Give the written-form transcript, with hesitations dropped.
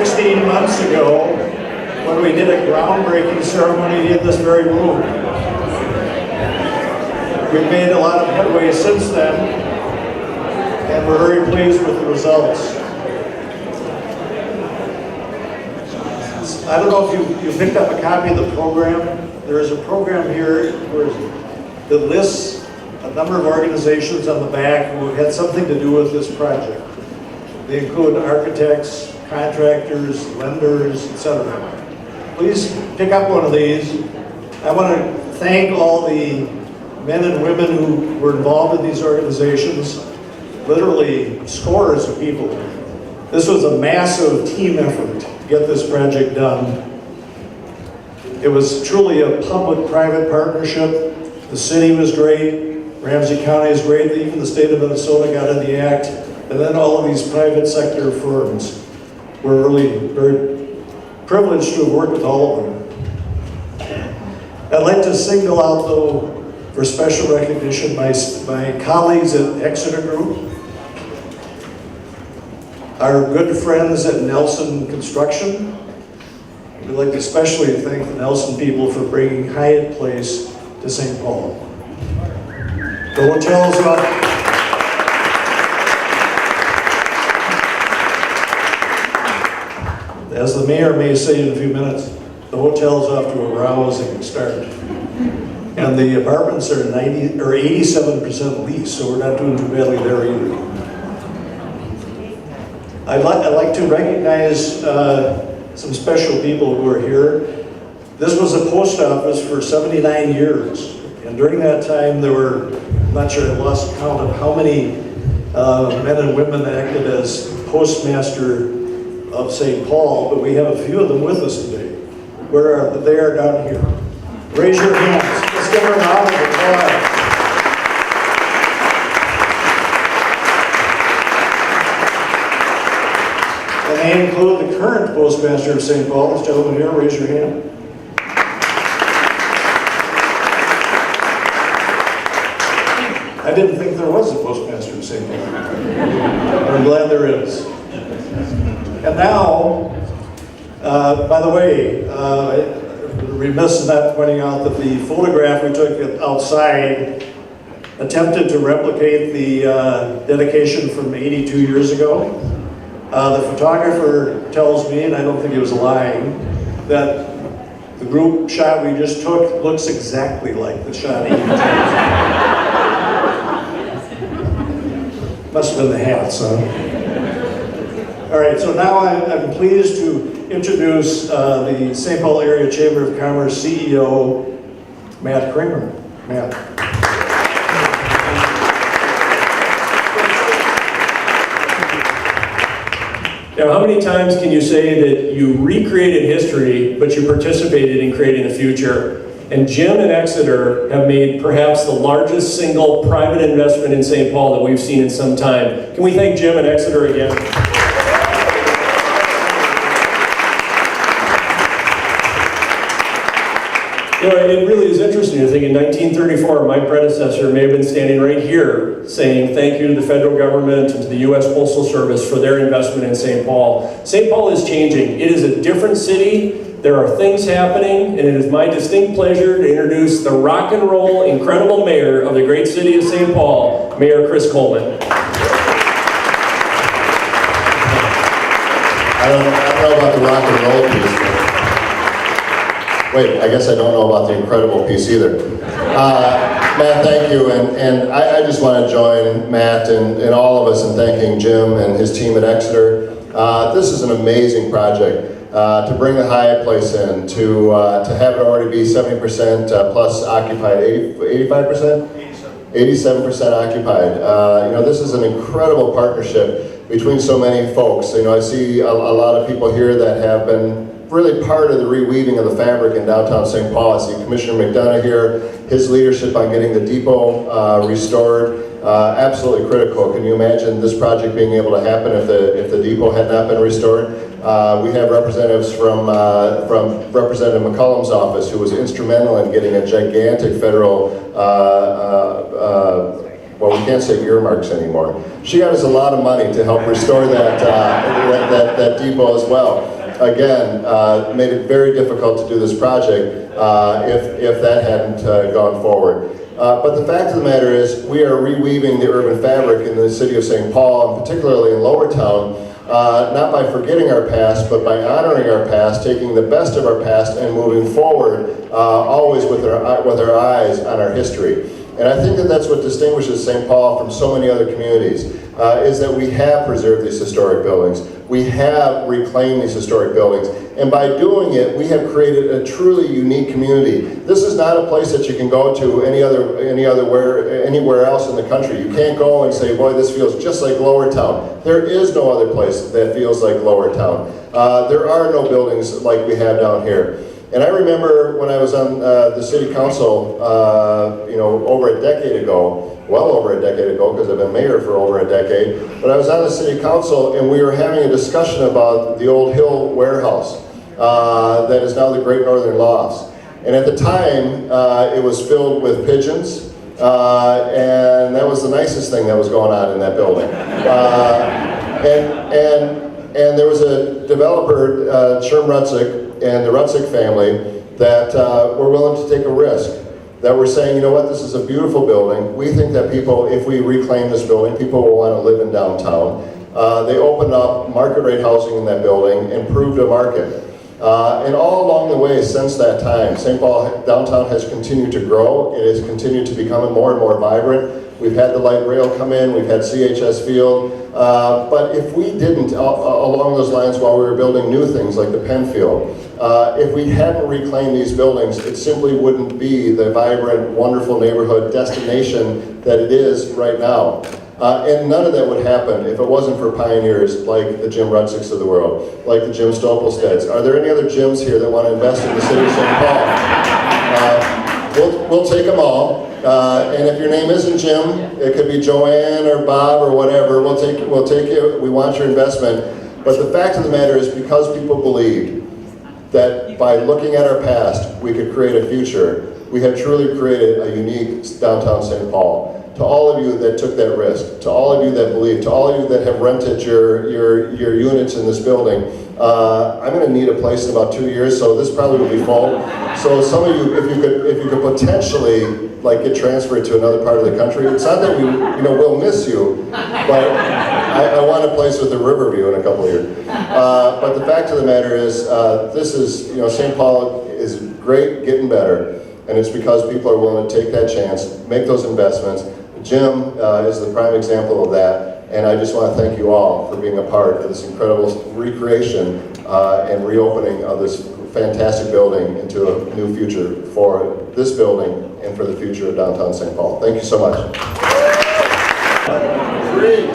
16 months ago when we did a groundbreaking ceremony in this very room. We've made a lot of headway since then, and we're very pleased with the results. I don't know if you picked up a copy of the program. There is a program here that lists a number of organizations on the back who have had something to do with this project. They include architects, contractors, lenders, etc. Please pick up one of these. I want to thank all the men and women who were involved in these organizations, literally scores of people. This was a massive team effort to get this project done. It was truly a public-private partnership. The city was great, Ramsey County is great, even the state of Minnesota got in the act, and then all of these private sector firms. We're really very privileged to have worked with all of them. I'd like to single out, though, for special recognition, my colleagues at Exeter Group, our good friends at Nelson Construction. We'd like to especially thank the Nelson people for bringing Hyatt Place to St. Paul. The hotels are as the mayor may say in a few minutes, the hotel's off to a rousing start. And the apartments are 90 or 87% leased, so we're not doing too badly there either. I'd like to recognize some special people who are here. This was a post office for 79 years. And during that time, there were, I'm not sure, I lost count of how many men and women acted as postmaster of St. Paul, but we have a few of them with us today. Where are they? Are down here. Raise your hands. Let's give her a round of applause. And they include the current postmaster of St. Paul. This gentleman here, raise your hand. I didn't think there was a postmaster of St. Paul. I'm glad there is. And now, by the way, I'm remiss in not pointing out that the photograph we took outside attempted to replicate the dedication from 82 years ago. The photographer tells me, and I don't think he was lying, that the group shot we just took looks exactly like the shot 82 years ago. Must have been the hats, huh? All right, so now I'm pleased to introduce the St. Paul Area Chamber of Commerce CEO, Matt Kramer. Matt. Now, how many times can you say that you recreated history, but you participated in creating the future? And Jim and Exeter have made perhaps the largest single private investment in St. Paul that we've seen in some time. Can we thank Jim and Exeter again? You know, it really is interesting to think in 1934, my predecessor may have been standing right here saying thank you to the federal government and to the U.S. Postal Service for their investment in St. Paul. St. Paul is changing. It is a different city. There are things happening, and it is my distinct pleasure to introduce the rock and roll, incredible mayor of the great city of St. Paul, Mayor Chris Coleman. I don't know about the rock and roll piece. Wait, I guess I don't know about the incredible piece either. Matt, thank you, and I just want to join Matt and all of us in thanking Jim and his team at Exeter. This is an amazing project. To bring the Hyatt Place in, to have it already be 70% plus occupied, 85%? 87% occupied. You know, this is an incredible partnership between so many folks. You know, I see a lot of people here that have been really part of the reweaving of the fabric in downtown St. Paul. I see Commissioner McDonough here, his leadership on getting the depot restored. Absolutely critical. Can you imagine this project being able to happen if the depot had not been restored? We have representatives from Representative McCollum's office, who was instrumental in getting a gigantic federal well, we can't say earmarks anymore. She got us a lot of money to help restore that depot as well. Again, made it very difficult to do this project if that hadn't gone forward. But the fact of the matter is, we are reweaving the urban fabric in the city of St. Paul, and particularly in Lowertown, not by forgetting our past, but by honoring our past, taking the best of our past and moving forward, always with our eyes on our history. And I think that that's what distinguishes St. Paul from so many other communities, is that we have preserved these historic buildings. We have reclaimed these historic buildings. And by doing it, we have created a truly unique community. This is not a place that you can go to anywhere else in the country. You can't go and say, boy, this feels just like Lowertown. There is no other place that feels like Lowertown. There are no buildings like we have down here. And I remember when I was on the city council, over a decade ago, well over a decade ago, because I've been mayor for over a decade, but I was on the city council and we were having a discussion about the old Hill warehouse that is now the Great Northern Lofts. And at the time, it was filled with pigeons, and that was the nicest thing that was going on in that building. And there was a developer, Sherm Rutzik, and the Rutzik family that were willing to take a risk. That were saying, you know what, this is a beautiful building. We think that people, if we reclaim this building, people will want to live in downtown. They opened up market rate housing in that building, improved a market. And all along the way since that time, St. Paul downtown has continued to grow. It has continued to become more and more vibrant. We've had the light rail come in, we've had CHS Field, but if we didn't, along those lines while we were building new things like the Penn Field, if we hadn't reclaimed these buildings, it simply wouldn't be the vibrant, wonderful neighborhood destination that it is right now. And none of that would happen if it wasn't for pioneers like the Jim Rutziks of the world, like the Jim Stopelsteads. Are there any other Jims here that want to invest in the city of St. Paul? We'll take them all. And if your name isn't Jim, it could be Joanne or Bob or whatever. We'll take it. We want your investment. But the fact of the matter is, because people believed that by looking at our past, we could create a future, we have truly created a unique downtown St. Paul. To all of you that took that risk, to all of you that believe, to all of you that have rented your units in this building, I'm going to need a place in about 2 years, so this probably will be full. So some of you, if you could potentially get transferred to another part of the country, it's not that we'll miss you, but I want a place with a river view in a couple of years. But the fact of the matter is, this is, St. Paul is great, getting better, and it's because people are willing to take that chance, make those investments. Jim is the prime example of that, and I just want to thank you all for being a part of this incredible recreation and reopening of this fantastic building into a new future for this building and for the future of downtown St. Paul. Thank you so much. Great.